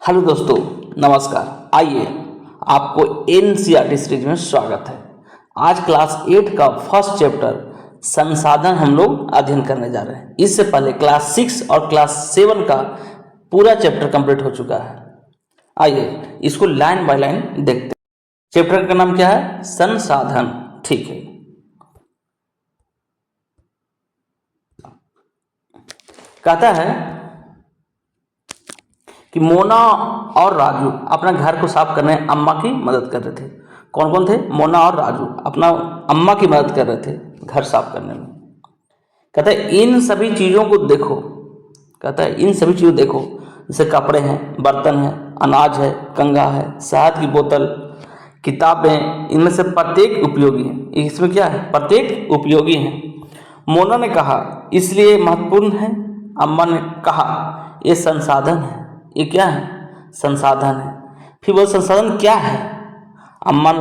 Hello दोस्तों, नमस्कार। आइए, आपको एनसीईआरटी सीरीज में स्वागत है। आज क्लास 8 का फर्स्ट चैप्टर संसाधन हम लोग अध्ययन करने जा रहे हैं। इससे पहले क्लास 6 और क्लास 7 का पूरा चैप्टर कंप्लीट हो चुका है। आइए इसको लाइन बाय लाइन देखते हैं। चैप्टर का नाम क्या है? संसाधन। ठीक है, कहता है कि मोना और राजू अपना घर को साफ करने अम्मा की मदद कर रहे थे। कौन कौन थे? मोना और राजू अपना अम्मा की मदद कर रहे थे घर साफ करने में। कहता है इन सभी चीज़ों को देखो। कहता है इन सभी चीज़ों देखो, जैसे कपड़े हैं, बर्तन हैं, अनाज है, कंघा है, शहद की बोतल, किताबें, इनमें से प्रत्येक उपयोगी है। इसमें क्या है? प्रत्येक उपयोगी है। मोना ने कहा इसलिए महत्वपूर्ण है। अम्मा ने कहा ये संसाधन है। ये क्या है? संसाधन है। फिर वो संसाधन क्या है? अम्मा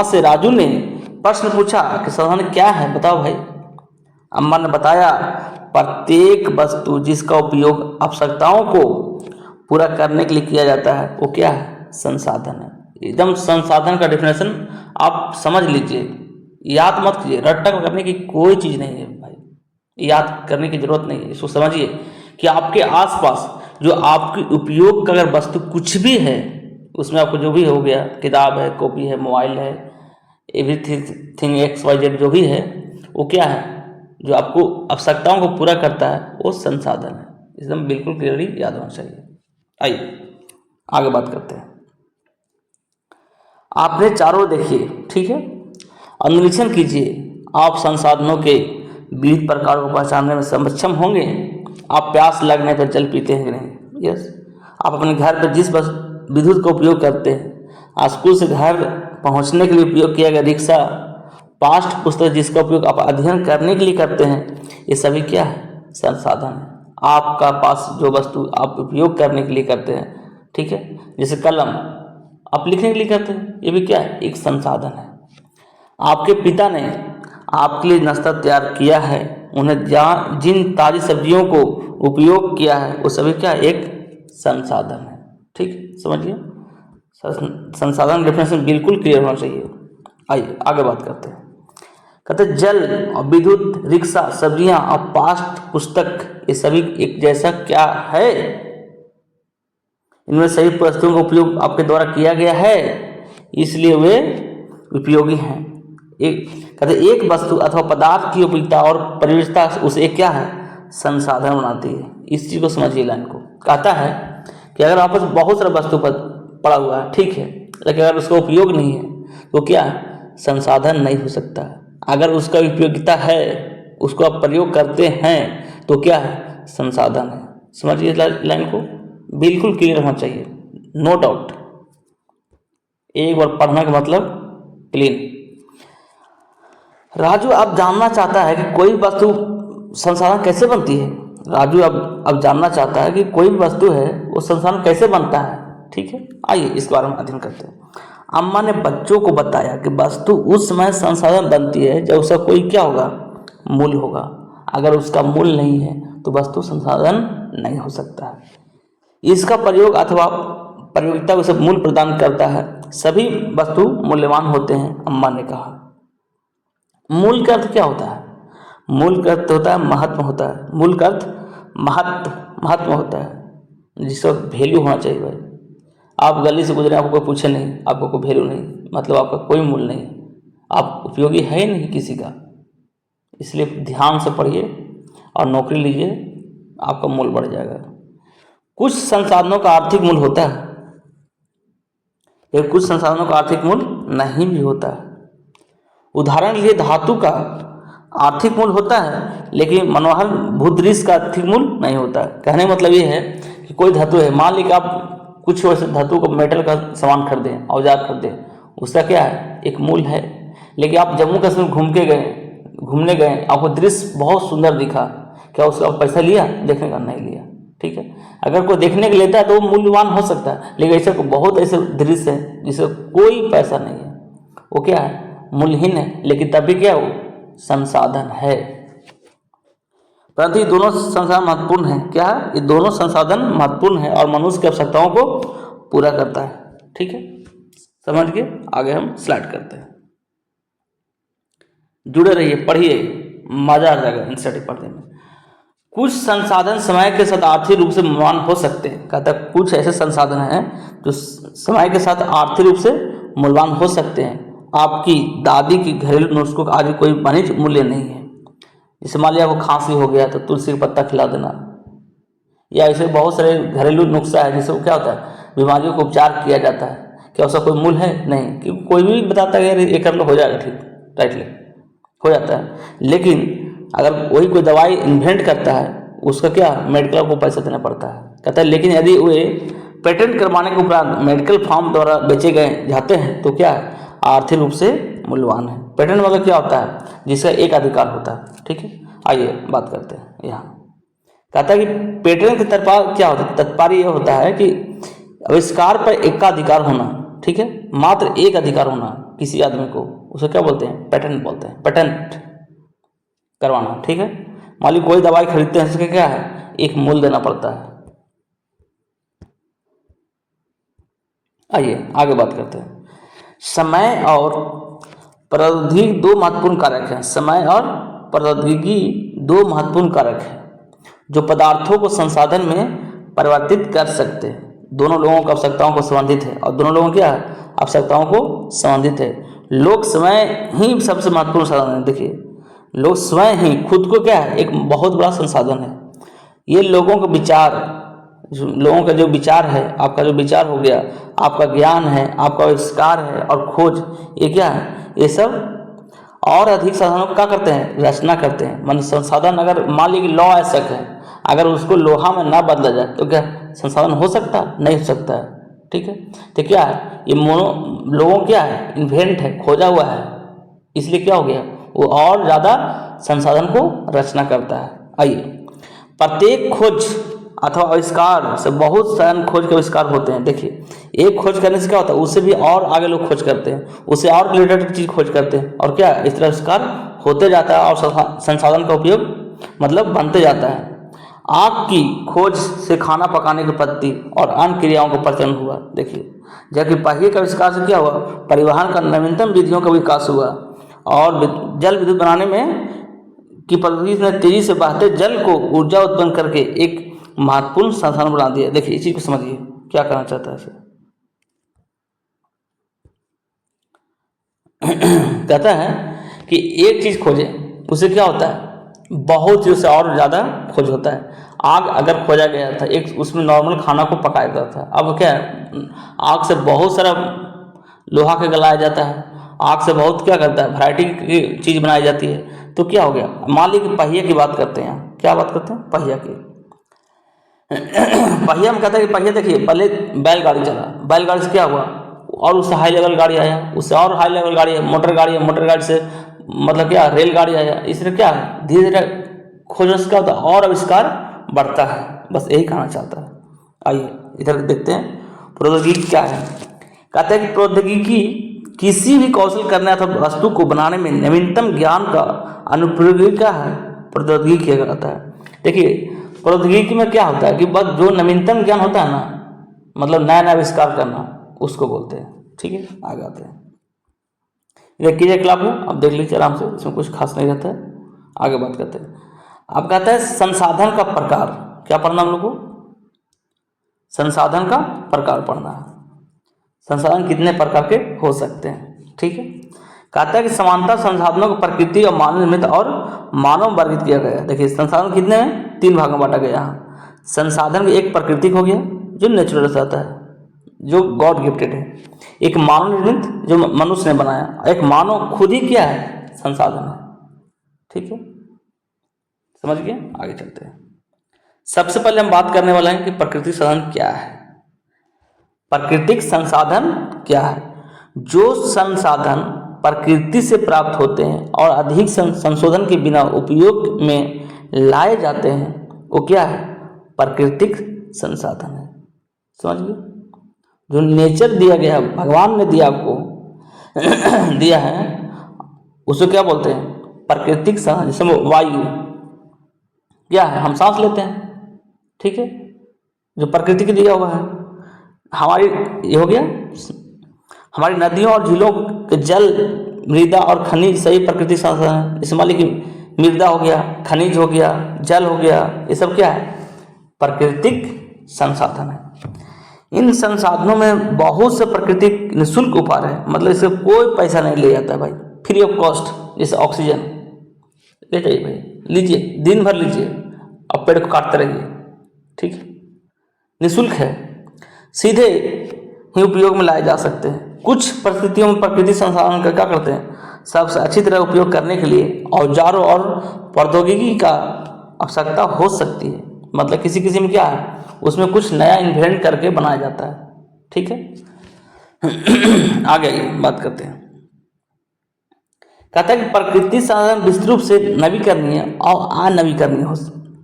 से राजू ने प्रश्न पूछा कि संसाधन क्या है, बताओ भाई। अम्मा ने बताया प्रत्येक वस्तु जिसका उपयोग आवश्यकताओं को पूरा करने के लिए किया जाता है वो क्या है? संसाधन है। एकदम संसाधन का डेफिनेशन आप समझ लीजिए, याद मत कीजिए। रट्टा करने की कोई चीज़ नहीं है भाई, याद करने की जरूरत नहीं है। इसको समझिए कि आपके आसपास जो आपके उपयोग का अगर वस्तु कुछ भी है, उसमें आपको जो भी हो गया, किताब है, कॉपी है, मोबाइल है, एवरीथिंग एक्स वाई जेड जो भी है, वो क्या है? जो आपको आवश्यकताओं को पूरा करता है वो संसाधन है। एकदम बिल्कुल क्लियरली याद होना चाहिए। आइए आगे बात करते हैं। आपने चारों देखिए, ठीक है, और निरीक्षण कीजिए। आप संसाधनों के विविध प्रकारों को पहचानने में सक्षम होंगे। आप प्यास लगने पर जल पीते हैं कि नहीं? यस। आप अपने घर पर जिस विद्युत का उपयोग करते हैं, स्कूल से घर पहुंचने के लिए उपयोग किया गया रिक्शा, पाठ्य पुस्तक जिसका उपयोग आप अध्ययन करने के लिए करते हैं, ये सभी क्या है? संसाधन है। आपका पास जो वस्तु आप उपयोग करने के लिए करते हैं, ठीक है, जैसे कलम आप लिखने के लिए करते हैं, ये भी क्या है? एक संसाधन है। आपके पिता ने आपके लिए नाश्ता तैयार किया है, उन्हें जिन ताज़ी सब्जियों को उपयोग किया है वो सभी क्या? एक संसाधन है। ठीक, समझिए। संसाधन डेफिनेशन बिल्कुल क्लियर होना चाहिए। आइए आगे बात करते हैं। कहते जल और विद्युत, रिक्शा, सब्जियां और पाठ्य पुस्तक, ये सभी एक जैसा क्या है? इनमें सभी वस्तुओं का उपयोग आपके द्वारा किया गया है, इसलिए वे उपयोगी हैं। कहते एक वस्तु अथवा पदार्थ की उपयोगिता और परियोगिता उसे एक क्या है? संसाधन बनाती है। इस चीज़ को समझिए लाइन को। कहता है कि अगर आपके पास बहुत सारा वस्तु पड़ा हुआ है, ठीक है, लेकिन अगर उसका उपयोग नहीं है तो क्या है? संसाधन नहीं हो सकता। अगर उसका उपयोगिता है, उसको आप प्रयोग करते हैं तो क्या है? संसाधन है। समझिए लाइन को, बिल्कुल क्लियर होना चाहिए, नो डाउट। एक बार पढ़ने का मतलब क्लीन। राजू अब जानना चाहता है कि कोई वस्तु संसाधन कैसे बनती है। राजू अब जानना चाहता है कि कोई भी वस्तु है वो संसाधन कैसे बनता है। ठीक है, आइए इस बारे में अध्ययन करते हैं। अम्मा ने बच्चों को बताया कि वस्तु उस समय संसाधन बनती है जब उसका कोई क्या होगा? मूल्य होगा। अगर उसका मूल्य नहीं है तो वस्तु संसाधन नहीं हो सकता है। इसका प्रयोग अथवा प्रयोगिता उसे मूल्य प्रदान करता है। सभी वस्तु मूल्यवान होते हैं, अम्मा ने कहा। मूल्य का अर्थ क्या होता है? मूल्य का अर्थ होता है महत्व होता है। मूल्य का अर्थ महत्व होता है, जिसका वैल्यू होना चाहिए भाई। आप गली से गुजरे, आपको कोई पूछे नहीं, आपको कोई वैल्यू नहीं, मतलब आपका कोई मूल्य नहीं, आप उपयोगी है ही नहीं किसी का। इसलिए ध्यान से पढ़िए और नौकरी लीजिए, आपका मूल्य बढ़ जाएगा। कुछ संसाधनों का आर्थिक मूल्य होता है, लेकिन कुछ संसाधनों का आर्थिक मूल्य नहीं भी होता है। उदाहरण के लिए धातु का आर्थिक मूल्य होता है, लेकिन मनोहर भूदृश्य का आर्थिक मूल्य नहीं होता है। कहने का मतलब ये है कि कोई धातु है, मान लीजिए आप कुछ वैसे धातु को मेटल का सामान खरीदें, औजार खरीदें, उसका क्या है? एक मूल्य है। लेकिन आप जम्मू कश्मीर घूमने गए, आपको दृश्य बहुत सुंदर दिखा, क्या उसका पैसा लिया देखने का? नहीं लिया। ठीक है, अगर कोई देखने के लेता है तो वो मूल्यवान हो सकता है, लेकिन ऐसे बहुत ऐसे दृश्य है जिसका कोई पैसा नहीं है, वो क्या है? मूल्यहीन है, लेकिन तब भी क्या वो संसाधन है। परंतु ये दोनों संसाधन महत्वपूर्ण हैं। क्या है? ये दोनों संसाधन महत्वपूर्ण हैं और मनुष्य की आवश्यकताओं को पूरा करता है। ठीक है, समझ के आगे हम स्लाइड करते हैं। जुड़े रहिए, पढ़िए, मजा आ जाएगा एनसीईआरटी पढ़ने में। कुछ संसाधन समय के साथ आर्थिक रूप से मूल्यवान हो सकते हैं। कहता है कुछ ऐसे संसाधन हैं जो समय के साथ आर्थिक रूप से मूल्यवान हो सकते हैं। आपकी दादी की घरेलू नुस्खों का आज कोई वाणिज्य मूल्य नहीं है। जैसे मान लिया आपको खांसी हो गया तो तुलसी का पत्ता खिला देना, या ऐसे बहुत सारे घरेलू नुस्खा है जिससे क्या होता है, बीमारियों को उपचार किया जाता है। क्या उसका कोई मूल्य है? नहीं, क्योंकि कोई भी बताता है यार ये कर लो हो जाएगा ठीक, राइटली हो जाता है। लेकिन अगर वही कोई दवाई इन्वेंट करता है उसका क्या, मेडिकल को पैसा देना पड़ता है। कहता है लेकिन यदि वे पेटेंट करवाने के उपरांत मेडिकल फॉर्म द्वारा बेचे गए जाते हैं तो क्या है, आर्थिक रूप से मूल्यवान है। पेटेंट मतलब क्या होता है, जिसका एक अधिकार होता है। ठीक है, आइए बात करते हैं। यहाँ कहता है कि पेटेंट के तात्पर्य क्या होता है, तात्पर्य यह होता है कि आविष्कार पर एकाधिकार होना। ठीक है, मात्र एक अधिकार होना किसी आदमी को, उसे क्या बोलते हैं, पेटेंट बोलते हैं, पेटेंट करवाना। ठीक है, मान ली कोई दवाई खरीदते हैं, उसके क्या है, एक मूल्य देना पड़ता है। आइए आगे बात करते हैं। समय और प्रौद्योगिकी दो महत्वपूर्ण कारक हैं। समय और प्रौद्योगिकी दो महत्वपूर्ण कारक हैं जो पदार्थों को संसाधन में परिवर्तित कर सकते हैं। दोनों लोगों की आवश्यकताओं को संबंधित है और दोनों लोगों क्या है, आवश्यकताओं को संबंधित है। लोग समय ही सबसे महत्वपूर्ण साधन है। देखिए, लोग स्वयं ही खुद को क्या है, एक बहुत बड़ा संसाधन है। ये लोगों के विचार, लोगों का जो विचार है, आपका जो विचार हो गया, आपका ज्ञान है, आपका आविष्कार है और खोज, ये क्या है, ये सब और अधिक साधनों को क्या करते हैं, रचना करते हैं। मन संसाधन, अगर मान लीजिए लौह आवश्यक है, अगर उसको लोहा में ना बदला जाए तो क्या संसाधन हो सकता है, नहीं हो सकता है। ठीक है, तो क्या है, ये लोगों क्या है, इन्वेंट है, खोजा हुआ है, इसलिए क्या हो गया, वो और ज़्यादा संसाधन को रचना करता है। आइए, प्रत्येक खोज अथवा आविष्कार से बहुत सारे खोज के आविष्कार होते हैं। देखिए, एक खोज करने से क्या होता है, उससे भी और आगे लोग खोज करते हैं, उससे और रिलेटेड चीज़ खोज करते हैं, और क्या इस तरह आविष्कार होते जाता है और संसाधन का उपयोग मतलब बनते जाता है। आग की खोज से खाना पकाने की पद्धति और अन्य क्रियाओं का प्रचलन हुआ। देखिए, जबकि पहिए के आविष्कार से क्या हुआ, परिवहन का नवीनतम विधियों का विकास हुआ और जल विद्युत बनाने में की पद्धति ने तेजी से बहते जल को ऊर्जा उत्पन्न करके एक महत्वपूर्ण संसाधन बना दिया। देखिए, इस चीज को समझिए क्या करना चाहता है इसे। कहता है कि एक चीज खोजे, उससे क्या होता है, बहुत चीज से और ज़्यादा खोज होता है। आग अगर खोजा गया था, एक उसमें नॉर्मल खाना को पकाया जाता था, अब क्या है, आग से बहुत सारा लोहा के गलाया जाता है, आग से बहुत क्या करता है, वैरायटी की चीज़ बनाई जाती है। तो क्या हो गया, मान लीजिए पहिए की बात करते हैं, क्या बात करते हैं, पहिया की। पहिया में कहता है कि पहिया, देखिए पहले बैलगाड़ी चला, बैलगाड़ी से क्या हुआ, और उससे हाई लेवल गाड़ी आया, उससे और हाई लेवल गाड़ी है, मोटर गाड़ी है, मोटर गाड़ी से मतलब क्या, रेलगाड़ी आया। इसलिए क्या है, धीरे धीरे खोज से क्या होता है, और आविष्कार बढ़ता है। बस यही कहना चाहता है। आइए इधर देखते हैं प्रौद्योगिकी क्या है। कहते हैं कि प्रौद्योगिकी किसी भी कौशल करने अथवा वस्तु को बनाने में नवीनतम ज्ञान का अनुप्रयोग क्या है, प्रौद्योगिकी किया जाता है। देखिए, प्रौद्योगिकी में क्या होता है कि बस जो नवीनतम ज्ञान होता है ना, मतलब नया नया आविष्कार करना, उसको बोलते हैं। ठीक है, आगे आते हैं। ये कीजिए क्लास में, अब देख लीजिए आराम से, इसमें कुछ खास नहीं रहता है। आगे बात करते हैं। अब कहता है संसाधन का प्रकार, क्या पढ़ना हम लोग को, संसाधन का प्रकार पढ़ना है। संसाधन कितने प्रकार के हो सकते हैं। ठीक है, कहता है कि समानता संसाधनों को प्रकृति और मानव निर्मित और मानव वर्गित किया गया। देखिए, संसाधन कितने हैं, 3 भागों में बांटा गया है। संसाधन एक प्राकृतिक हो गया जो नेचुरल रहता है, जो गॉड गिफ्टेड है, एक मानव निर्मित जो मनुष्य ने बनाया, एक मानव खुद ही क्या है, संसाधन है। ठीक है, समझ गए, आगे चलते हैं। सबसे पहले हम बात करने वाले हैं कि प्राकृतिक संसाधन क्या है। प्राकृतिक संसाधन क्या है, जो संसाधन प्रकृति से प्राप्त होते हैं और अधिक संशोधन के बिना उपयोग में लाए जाते हैं, वो क्या है, प्राकृतिक संसाधन है। समझिए, जो नेचर दिया गया, भगवान ने दिया आपको दिया है, उसको क्या बोलते हैं, प्राकृतिक संसाधन। जैसे वायु, क्या है, हम सांस लेते हैं, ठीक है, जो प्रकृति के दिया हुआ है। हमारी ये हो गया, हमारी नदियों और झीलों के जल, मृदा और खनिज सही प्रकृति संसाधन है। जैसे मान लीजिए कि मृदा हो गया, खनिज हो गया, जल हो गया, ये सब क्या है, प्राकृतिक संसाधन है। इन संसाधनों में बहुत से प्राकृतिक निःशुल्क उपहार है, मतलब इससे कोई पैसा नहीं ले जाता है भाई, फ्री ऑफ कॉस्ट। जैसे ऑक्सीजन ले जाइए भाई, लीजिए, दिन भर लीजिए, अब पेड़ को काटते रहिए, ठीक है, निःशुल्क है, सीधे ही उपयोग में लाए जा सकते हैं। कुछ परिस्थितियों में प्राकृतिक संसाधन का क्या करते हैं, सबसे अच्छी तरह उपयोग करने के लिए औजारों और प्रौद्योगिकी का आवश्यकता हो सकती है। मतलब किसी किसी में क्या है, उसमें कुछ नया इन्वेंट करके बनाया जाता है, ठीक है। आगे आइए बात करते हैं। कहता है कि प्राकृतिक संसाधन विस्तृत रूप से नवीकरणीय और अनवीकरणीय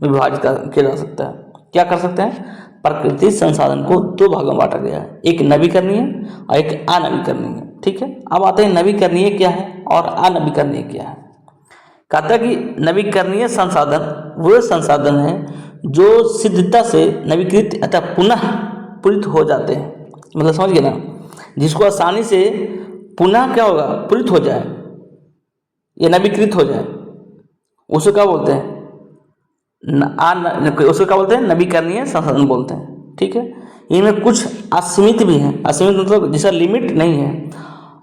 विभाजित किया जा सकता है। क्या कर सकते हैं, प्राकृतिक संसाधन को दो भागों में बांटा गया है, एक नवीकरणीय और एक अनवीकरणीय, ठीक है। अब आते हैं नवीकरणीय क्या है और अनवीकरणीय क्या है। कहता है कि नवीकरणीय संसाधन वो संसाधन हैं जो सिद्धता से नवीकृत अथवा पुनः पूरित हो जाते हैं। मतलब समझ गए ना, जिसको आसानी से पुनः क्या होगा, पूरित हो जाए या नवीकृत हो जाए, उसको क्या बोलते हैं, उसको क्या बोलते हैं, नवीकरणीय संसाधन बोलते हैं, ठीक है। इनमें कुछ असीमित भी हैं, असीमित मतलब जिसका लिमिट नहीं है,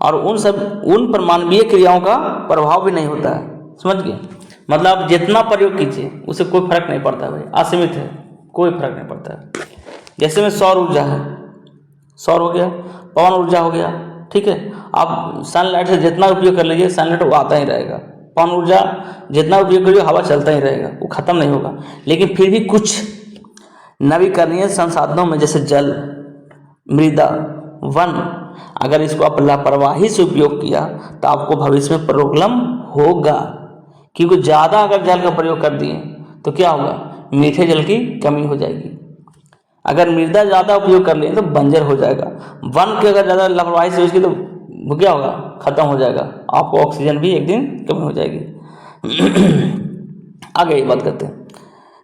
और उन पर मानवीय क्रियाओं का प्रभाव भी नहीं होता है, समझ गए। मतलब आप जितना प्रयोग कीजिए उससे कोई फर्क नहीं पड़ता है भाई, असीमित है, कोई फर्क नहीं पड़ता है। जैसे में सौर ऊर्जा है, सौर हो गया, पवन ऊर्जा हो गया, ठीक है। आप सनलाइट से जितना उपयोग कर लीजिए, सनलाइट वो आता ही रहेगा। पवन ऊर्जा जितना उपयोग करिए, हवा चलता ही रहेगा, वो खत्म नहीं होगा। लेकिन फिर भी कुछ नवीकरणीय संसाधनों में जैसे जल, मृदा, वन, अगर इसको आप लापरवाही से उपयोग किया तो आपको भविष्य में प्रॉब्लम होगा, क्योंकि ज़्यादा अगर जल का प्रयोग कर दिए तो क्या होगा, मीठे जल की कमी हो जाएगी। अगर मृदा ज़्यादा उपयोग कर लिए तो बंजर हो जाएगा। वन की अगर ज़्यादा लापरवाही से उसकी तो वो क्या होगा, खत्म हो जाएगा, आपको ऑक्सीजन भी एक दिन कमी हो जाएगी। आगे ये बात करते हैं।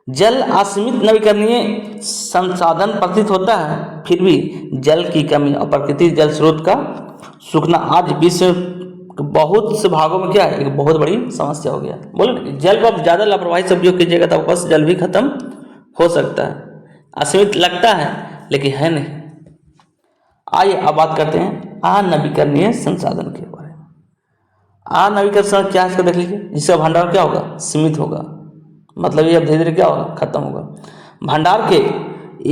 जल असीमित नवीकरणीय संसाधन प्रतीत होता है, फिर भी जल की कमी और प्राकृतिक जल स्रोत का सूखना आज विश्व के बहुत से भागों में क्या है, एक बहुत बड़ी समस्या हो गया। बोले जल को आप ज़्यादा लापरवाही से उपयोग कीजिएगा तो आपके पास जल भी खत्म हो सकता है। असीमित लगता है लेकिन है नहीं। आइए अब बात करते हैं अनवीकरणीय संसाधन के बारे में। अनवीकरण क्या है, इसको देख लीजिए। जिसका भंडार क्या होगा, सीमित होगा, मतलब ये अब धीरे धीरे क्या होगा, खत्म होगा। भंडार के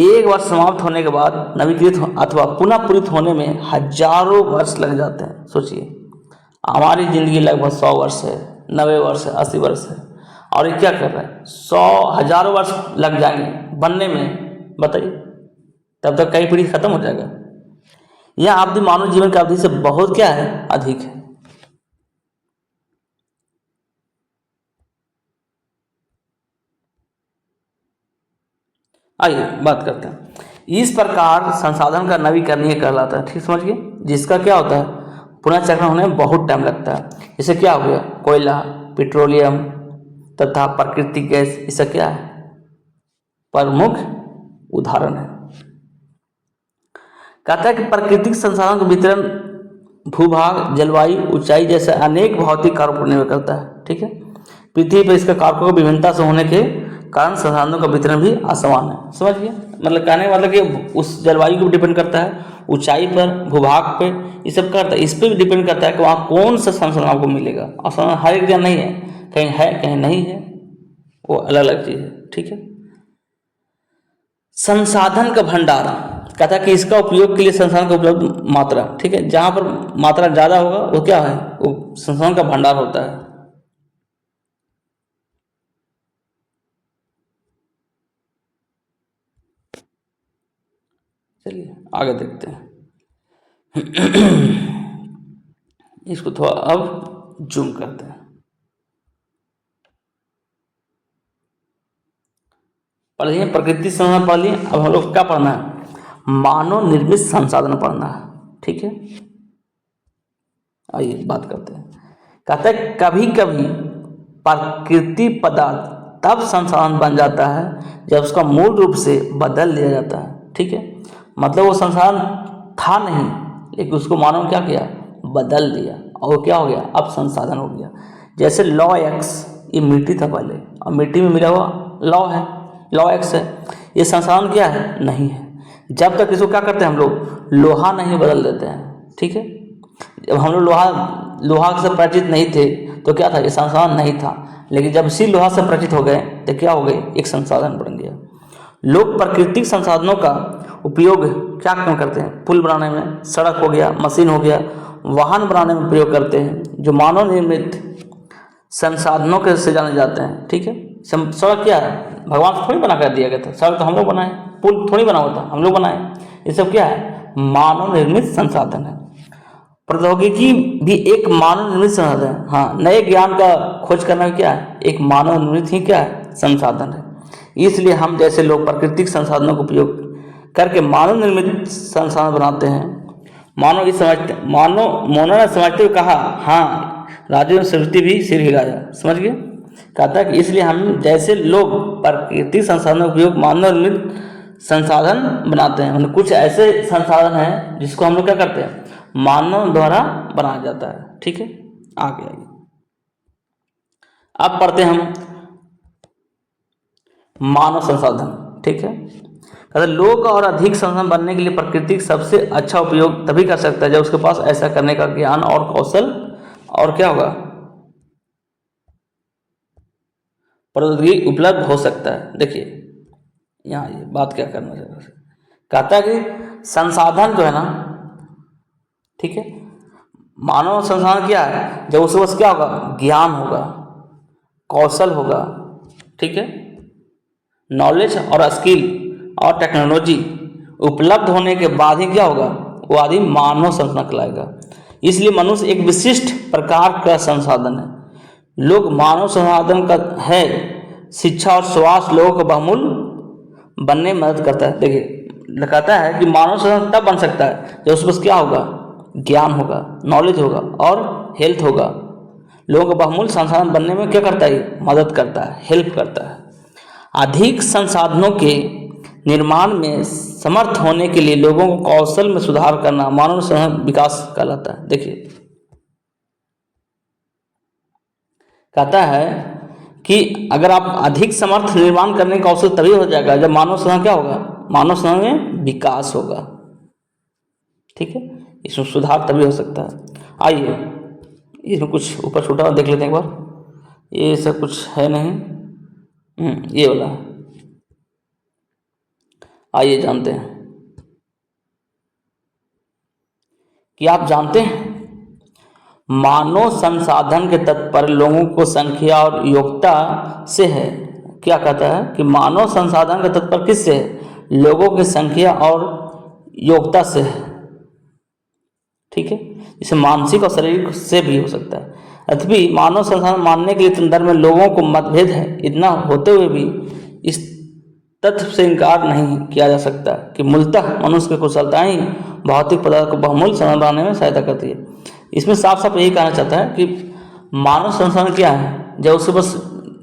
एक बार समाप्त होने के बाद नवीकृत अथवा पुनः पूरित होने में हजारों वर्ष लग जाते हैं। सोचिए, हमारी जिंदगी लगभग 100 वर्ष है, 90 वर्ष है, 80 वर्ष है, और ये क्या कर रहा है, 100,000 वर्ष लग जाएंगे बनने में, बताइए, तब तक कई पीढ़ी खत्म हो जाएगा। यह अवधि मानव जीवन की अवधि से बहुत क्या है, अधिक है। आइए बात करते हैं। इस प्रकार संसाधन का नवीकरणीय कहलाता है, ठीक समझिए, जिसका क्या होता है, पुनर्चक्रण होने में बहुत टाइम लगता है। जैसे क्या हो गया, कोयला, पेट्रोलियम तथा प्राकृतिक गैस, इसका क्या है, प्रमुख उदाहरण है। कहता है कि प्राकृतिक संसाधन का वितरण भूभाग, जलवायु, ऊंचाई जैसे अनेक भौतिक कारकों पर निर्भर करता है, ठीक है। पृथ्वी पर इसका कारकों की विभिन्नता से होने के कारण संसाधनों का वितरण भी असमान है, समझिए। मतलब कहने का मतलब कि उस जलवायु को डिपेंड करता है, ऊंचाई पर, भूभाग पे, ये सब करता है, इस पर भी डिपेंड करता है कि वहाँ कौन सा संसाधन आपको मिलेगा। और संसाधन हर एक जगह नहीं है, कहीं है कहीं नहीं है, वो अलग अलग चीज़ है, ठीक है। संसाधन का भंडार कहता है कि इसका उपयोग के लिए संसाधन का उपलब्ध मात्रा, ठीक है, जहाँ पर मात्रा ज़्यादा होगा वो क्या है, वो संसाधन का भंडार होता है। चलिए आगे देखते हैं। इसको थोड़ा अब जूम करते हैं। पढ़िए प्रकृति संसाधन पढ़ लिए, अब हम लोग क्या पढ़ना है, मानव निर्मित संसाधन पढ़ना है, ठीक है। आइए बात करते हैं। कहते हैं कभी कभी प्राकृतिक पदार्थ तब संसाधन बन जाता है जब उसका मूल रूप से बदल दिया जाता है। ठीक है, मतलब वो संसाधन था नहीं, लेकिन उसको मानव ने क्या किया, बदल दिया, और वो क्या हो गया, अब संसाधन हो गया। जैसे लॉ एक्स, ये मिट्टी था पहले, और मिट्टी में मिला हुआ लॉ है, लॉ एक्स है, ये संसाधन क्या है, नहीं है। जब तक इसको क्या करते हैं हम लोग, लोहा नहीं बदल देते हैं। ठीक है, जब हम लोग लोहा से परिचित नहीं थे तो क्या था, ये संसाधन नहीं था, लेकिन जब इसी लोहा से परिचित हो गए तो क्या हो गए, एक संसाधन बन गया। लोग प्राकृतिक संसाधनों का उपयोग क्या क्यों करते हैं, पुल बनाने में, सड़क हो गया, मशीन हो गया, वाहन बनाने में प्रयोग करते हैं, जो मानव निर्मित संसाधनों के से जाने जाते हैं। ठीक है, सड़क क्या है, भगवान थोड़ी बना कर दिया गया था, सड़क तो हम लोग बनाए, पुल थोड़ी बना हुआ था, हम लोग बनाए। ये सब क्या है, मानव निर्मित संसाधन है। प्रौद्योगिकी भी एक मानव निर्मित संसाधन है। हाँ, नए ज्ञान का खोज करना क्या है, एक मानव निर्मित ही क्या है, संसाधन है। इसलिए हम जैसे लोग प्राकृतिक संसाधनों का उपयोग करके मानव निर्मित संसाधन बनाते हैं। मोना ने समझते हुए कहा, हाँ, राजू ने स्मृति भी सिर हिलाया, समझ गए। कहता है कि इसलिए हम जैसे लोग प्राकृतिक संसाधनों का उपयोग मानव निर्मित संसाधन बनाते हैं, मतलब कुछ ऐसे संसाधन हैं जिसको हम लोग क्या करते हैं, मानव द्वारा बनाया जाता है। ठीक है, आगे आइए, अब पढ़ते हैं हम मानव संसाधन। ठीक है, कहते लोग और अधिक संसाधन बनने के लिए प्रकृति सबसे अच्छा उपयोग तभी कर सकता है जब उसके पास ऐसा करने का ज्ञान और कौशल और क्या होगा, प्रौद्योगिकी उपलब्ध हो सकता है। देखिए यहाँ ये बात क्या करना चाह रहा है, कहता है कि संसाधन जो है ना, ठीक है, मानव संसाधन क्या है, जब उसके पास क्या होगा, ज्ञान होगा, कौशल होगा, ठीक है, नॉलेज और स्किल और टेक्नोलॉजी उपलब्ध होने के बाद ही क्या होगा, वो आदमी मानव संसाधन कहलाएगा। इसलिए मनुष्य एक विशिष्ट प्रकार का संसाधन है। लोग मानव संसाधन का है, शिक्षा और स्वास्थ्य लोगों को बहुमूल्य बनने में मदद करता है। देखिए कहता है कि मानव संसाधन तब बन सकता है जब उसके पास क्या होगा, ज्ञान होगा, नॉलेज होगा और हेल्थ होगा। लोगों को बहुमूल्य संसाधन बनने में क्या करता है, मदद करता है, हेल्प करता है। अधिक संसाधनों के निर्माण में समर्थ होने के लिए लोगों को कौशल में सुधार करना मानव संसाधन विकास कहलाता है। देखिए कहता है कि अगर आप अधिक समर्थ निर्माण करने का कौशल तभी हो जाएगा जब मानव संसाधन क्या होगा, मानव संसाधन में विकास होगा। ठीक है, इसमें सुधार तभी हो सकता है। आइए इसमें कुछ ऊपर छूटा देख लेते हैं एक बार, ये सब कुछ है नहीं, ये वाला है, आइए जानते हैं कि आप जानते हैं मानव संसाधन के तत्पर लोगों को संख्या और योग्यता से है। क्या कहता है कि मानव संसाधन का तत्पर किससे है, लोगों की संख्या और योग्यता से है। ठीक है, इसे मानसिक और शारीरिक से भी हो सकता है। अथवा मानव संसाधन मानने के संदर्भ में लोगों को मतभेद है, इतना होते हुए भी इस तथ्य से इनकार नहीं किया जा सकता कि मूलतः मनुष्य की कुशलता ही भौतिक पदार्थ को बहुमूल्य संसाधन बनाने में सहायता करती है। इसमें साफ साफ यही कहना चाहता है कि मानव संसाधन क्या है, जब उसके बस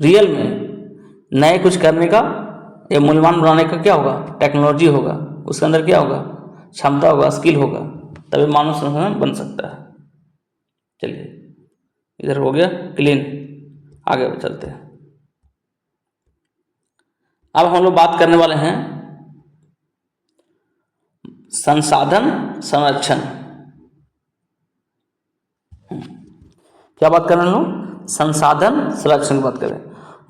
रियल में नए कुछ करने का या मूल्यवान बनाने का क्या होगा, टेक्नोलॉजी होगा, उसके अंदर क्या होगा, क्षमता होगा, स्किल होगा, तभी मानव संसाधन बन सकता है। चलिए इधर हो गया क्लीन, आगे चलते हैं। अब हम लोग बात करने वाले हैं संसाधन संरक्षण। क्या बात कर रहे हैं लोग, संसाधन संरक्षण की बात करें।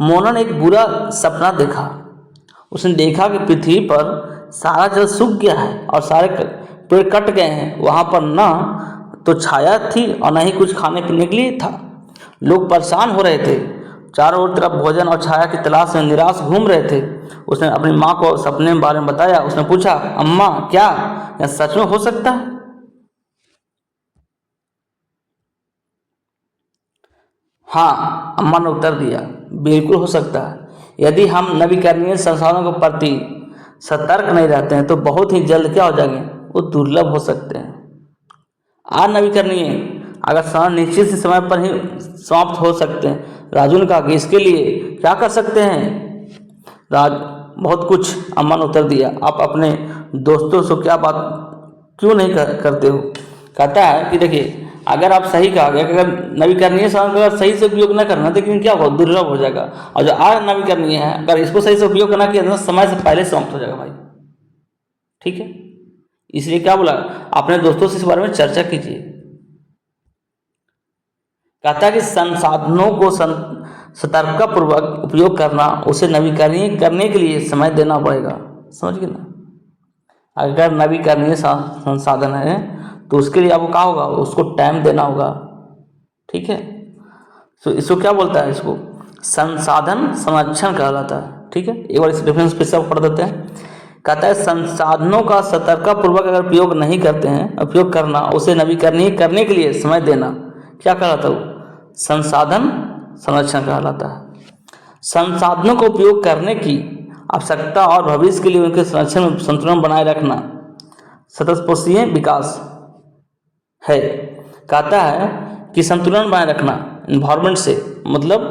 मोना ने एक बुरा सपना देखा। उसने देखा कि पृथ्वी पर सारा जल सूख गया है और सारे पेड़ कट गए हैं। वहाँ पर ना तो छाया थी और न ही कुछ खाने पीने के लिए था। लोग परेशान हो रहे थे, चारों ओर तरफ भोजन और छाया की तलाश में निराश घूम रहे थे। उसने अपनी माँ को सपने के बारे में बताया। उसने पूछा, अम्मा क्या यह सच में हो सकता है? हाँ, अम्मा ने उत्तर दिया, बिल्कुल हो सकता है। यदि हम नवीकरणीय संसाधनों के प्रति सतर्क नहीं रहते हैं तो बहुत ही जल्द क्या हो जाएंगे, वो दुर्लभ हो सकते हैं। अनवीकरणीय अगर निश्चित से समय पर ही समाप्त हो सकते हैं। राजू ने कहा कि इसके लिए क्या कर सकते हैं? राज बहुत कुछ, अमन उत्तर दिया। आप अपने दोस्तों से क्या बात क्यों नहीं करते हो? कहता है कि देखिए, अगर आप सही कहा गया कि अगर नवीकरणीय साधन का सही से उपयोग न करना, लेकिन क्या होगा, दुर्लभ हो जाएगा। और जो आज नवीकरणीय है, अगर इसको सही से उपयोग करना किया तो समय से पहले समाप्त हो जाएगा भाई। ठीक है, इसलिए क्या बोला, अपने दोस्तों से इस बारे में चर्चा कीजिए। कहता है कि संसाधनों को सतर्कतापूर्वक उपयोग करना, उसे नवीकरणीय करने के लिए समय देना पड़ेगा। समझ गए ना? अगर नवीकरणीय संसाधन है तो उसके लिए आपको क्या होगा, उसको टाइम देना होगा। ठीक है, तो इसको क्या बोलता है, इसको संसाधन संरक्षण कहलाता है। ठीक है, एक बार इस डिफरेंस पे सब पढ़ देते हैं। कहता है संसाधनों का सतर्कतापूर्वक अगर उपयोग नहीं करते हैं, उपयोग करना, उसे नवीकरणीय करने के लिए समय देना, क्या कहलाता है, संसाधन संरक्षण कहलाता है। संसाधनों का उपयोग करने की आवश्यकता और भविष्य के लिए उनके संरक्षण में संतुलन बनाए रखना सततपोषणीय विकास है। कहता है कि संतुलन बनाए रखना इन्वायरमेंट से, मतलब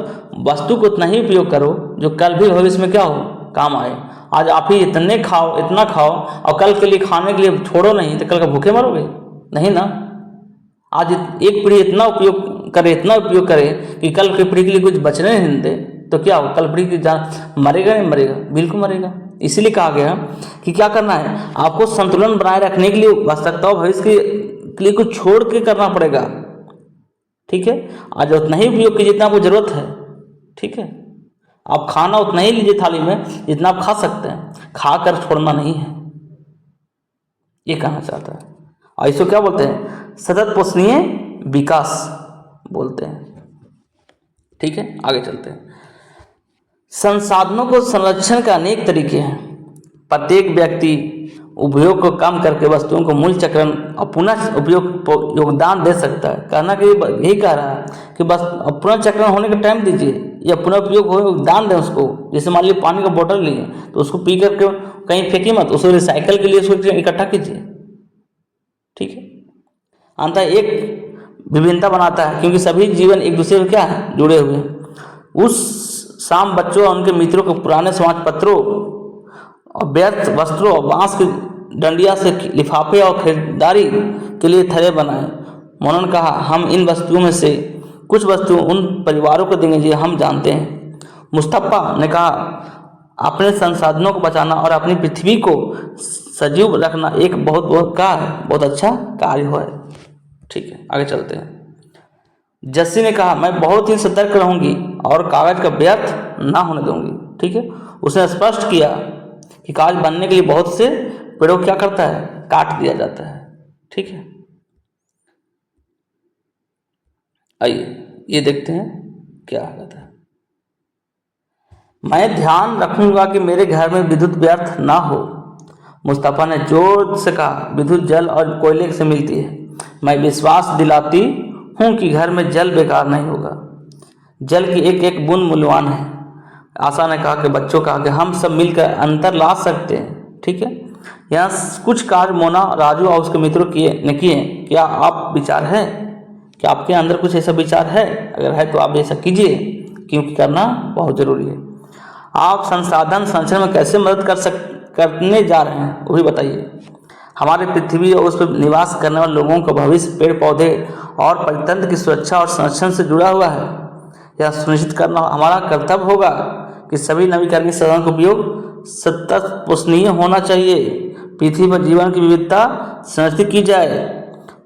वस्तु को उतना ही उपयोग करो जो कल भी भविष्य में क्या हो, काम आए। आज आप ही इतना खाओ और कल के लिए खाने के लिए छोड़ो नहीं, तो कल का भूखे मरोगे नहीं ना। आज एक पीढ़ी इतना उपयोग करे कि कल की पीढ़ी के लिए कुछ बचने नहीं दे, तो क्या हो, कल पीढ़ी की जान मरेगा नहीं मरेगा, बिल्कुल मरेगा। इसीलिए कहा गया कि क्या करना है, आपको संतुलन बनाए रखने के लिए आवश्यकताओं भविष्य के लिए कुछ छोड़ के करना पड़ेगा। ठीक है, आज उतना ही उपयोग कीजिए जितना आपको जरूरत है। ठीक है, आप खाना उतना ही लीजिए थाली में जितना आप खा सकते हैं, खाकर छोड़ना नहीं है, ये कहना चाहता है। और इसको क्या बोलते हैं, सतत पोषणीय विकास बोलते हैं। ठीक है, आगे चलते हैं। संसाधनों को संरक्षण के अनेक तरीके हैं। प्रत्येक व्यक्ति उपयोग को कम करके वस्तुओं को मूल चक्रण और पुनः उपयोग को योगदान दे सकता है। कहना कि यही कह रहा है कि बस पुनः चक्रण होने का टाइम दीजिए या पुनः उपयोग हो योगदान दें उसको। जैसे मान लीजिए पानी का बोतल लिए तो उसको पी करके कहीं फेंकी मत, उसको रिसाइकल के लिए उसको इकट्ठा कीजिए। ठीक है, अंततः एक विभिन्नता बनाता है, क्योंकि सभी जीवन एक दूसरे से क्या है, जुड़े हुए हैं। उस शाम बच्चों और उनके मित्रों को पुराने समाज पत्रों और व्यर्थ वस्त्रों और बांस की डंडिया से लिफाफे और खरीदारी के लिए थैले बनाए। उन्होंने कहा, हम इन वस्तुओं में से कुछ वस्तुएं उन परिवारों को देंगे जो हम जानते हैं। मुस्तफा ने कहा, अपने संसाधनों को बचाना और अपनी पृथ्वी को सजीव रखना एक बहुत अच्छा कार्य है। ठीक है, आगे चलते हैं। जस्सी ने कहा, मैं बहुत ही सतर्क रहूंगी और कागज का व्यर्थ ना होने दूंगी। ठीक है, उसने स्पष्ट किया कि कागज बनने के लिए बहुत से पेड़ों क्या करता है, काट दिया जाता है। ठीक है, आइए ये देखते हैं क्या कहता है। मैं ध्यान रखूंगा कि मेरे घर में विद्युत व्यर्थ ना हो। मुस्तफा ने जोर से कहा, विद्युत जल और कोयले से मिलती है। मैं विश्वास दिलाती हूँ कि घर में जल बेकार नहीं होगा। जल की एक एक बूंद मूल्यवान है। आशा ने कहा कि बच्चों कहा कि हम सब मिलकर अंतर ला सकते हैं। ठीक है, यहाँ कुछ कार्य मोना, राजू और उसके मित्रों ने किए। क्या आप विचार है, क्या आपके अंदर कुछ ऐसा विचार है? अगर है तो आप ऐसा कीजिए, क्योंकि करना बहुत जरूरी है। आप संसाधन संरक्षण में कैसे मदद करने जा रहे हैं वो भी बताइए। हमारे पृथ्वी और उस पर निवास करने वाले लोगों का भविष्य पेड़ पौधे और परितंत्र की सुरक्षा और संरक्षण से जुड़ा हुआ है। यह सुनिश्चित करना हमारा कर्तव्य होगा कि सभी नवीकरणीय साधनों का उपयोग सतत पोषणीय होना चाहिए। पृथ्वी पर जीवन की विविधता संरक्षित की जाए,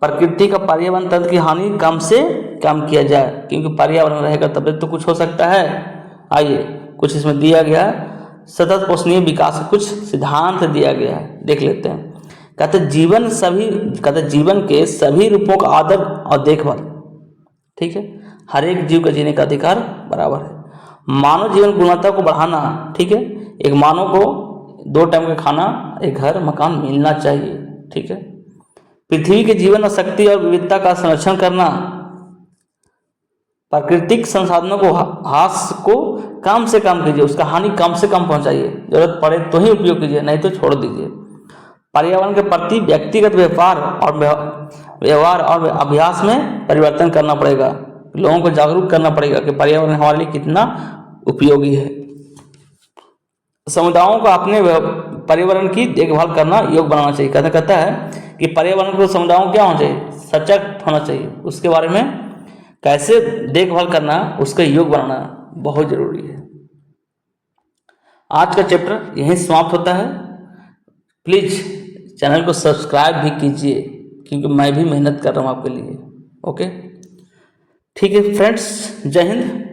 प्रकृति का पर्यावरण तंत्र की हानि कम से कम किया जाए, क्योंकि पर्यावरण रहेगा तब तो कुछ हो सकता है। आइए कुछ इसमें दिया गया है, सतत पोषणीय विकास कुछ सिद्धांत दिया गया है, देख लेते हैं। कहते जीवन के सभी रूपों का आदर और देखभाल। ठीक है, हर एक जीव का जीने का अधिकार बराबर है। मानव जीवन गुणवत्ता को बढ़ाना। ठीक है, एक मानव को 2 टाइम का खाना, एक घर मकान मिलना चाहिए। ठीक है, पृथ्वी के जीवन और शक्ति और विविधता का संरक्षण करना। प्राकृतिक संसाधनों को हास को कम से कम कीजिए, उसका हानि कम से कम पहुंचाइए। जरूरत पड़े तो ही उपयोग कीजिए, नहीं तो छोड़ दीजिए। पर्यावरण के प्रति व्यक्तिगत व्यापार और व्यवहार और अभ्यास में परिवर्तन करना पड़ेगा। लोगों को जागरूक करना पड़ेगा कि पर्यावरण हमारे लिए कितना उपयोगी है। समुदायों को अपने पर्यावरण की देखभाल करना योग बनाना चाहिए। कहता है कि पर्यावरण को समुदायों को क्या होना चाहिए, सजग होना चाहिए। उसके बारे में कैसे देखभाल करना, उसका योग बनाना बहुत जरूरी है। आज का चैप्टर यहीं समाप्त होता है। प्लीज चैनल को सब्सक्राइब भी कीजिए, क्योंकि मैं भी मेहनत कर रहा हूँ आपके लिए। ओके, ठीक है फ्रेंड्स, जय हिंद।